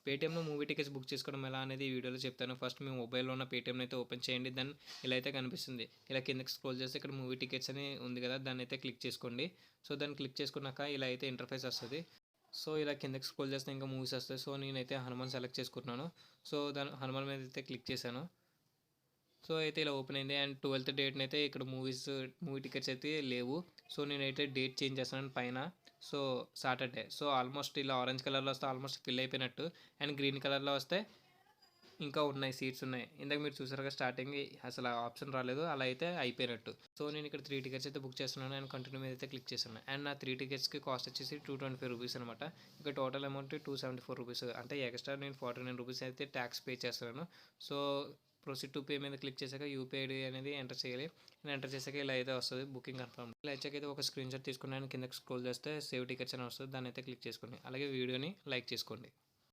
పేటీఎంలో movie tickets book చేసుకోవడం ఎలా అనేది ఈ వీడియోలో చెప్తాను. ఫస్ట్ మీ మొబైల్‌లో ఉన్న పేటీఎంని అయితే ఓపెన్ చేయండి. దెన్ ఇలా అయితే కనిపిస్తుంది. ఇలా కిందకి స్క్రోల్ చేస్తే ఇక్కడ మూవీ టికెట్స్ అని ఉంది కదా! దాన్నైతే క్లిక్ చేసుకోండి. సో, దాన్ని క్లిక్ చేసుకున్నాక ఇలా అయితే ఇంటర్ఫేస్ వస్తది. సో, ఇలా కిందకి స్క్రోల్ చేస్తే ఇంకా మూవీస్ వస్తాయి. సో, నేనైతే హనుమాన్ సెలెక్ట్ చేసుకుంటున్నాను. సో, హనుమాన్ మీద అయితే క్లిక్ చేశాను. సో, అయితే ఇలా ఓపెన్ అయింది. అండ్ 12థ్ డేట్‌నైతే ఇక్కడ మూవీ టికెట్స్ అయితే లేవు. సో, నేనైతే డేట్ చేంజ్ చేస్తున్నాను పైన. So, Saturday. సో, ఆల్మోస్ట్ ఇలా ఆరెంజ్ కలర్‌లో వస్తే ఆల్మోస్ట్ ఫిల్ అయిపోయినట్టు. అండ్ గ్రీన్ కలర్‌లో వస్తే ఇంకా ఉన్నాయి, సీట్స్ ఉన్నాయి. ఇందాక మీరు చూసారుగా స్టార్టింగ్ అసలు ఆప్షన్ రాలేదు. అలా అయితే అయిపోయినట్టు. సో, నేను ఇక్కడ 3 టికెట్స్ అయితే బుక్ చేస్తున్నాను. అండ్ కంటిన్యూ మీద అయితే క్లిక్ చేశాను. అండ్ నా 3 టికెట్స్‌కి కాస్ట్ వచ్చేసి ₹225 అనమాట. ఇక టోటల్ అమౌంట్ ₹274 అంటే ఎక్స్ట్రా నేను ₹49 అయితే ట్యాక్స్ పే చేస్తున్నాను. సో, ప్రొసీడ్ టు పే మీద క్లిక్ చేశాక యూపీఐ ఐడీ అనేది ఎంటర్ చేయాలి. నేను ఎంటర్ చేశాక ఇలా అయితే వస్తుంది బుకింగ్ కన్ఫర్మ్. ఇలా వచ్చాక అయితే ఒక స్క్రీన్ షాట్ తీసుకున్నాను. కిందకి స్క్రోల్ చేస్తే సేవ్ టికెట్స్ అని వస్తుంది. దాన్ని అయితే క్లిక్ చేసుకోండి. అలాగే వీడియోని లైక్ చేసుకోండి.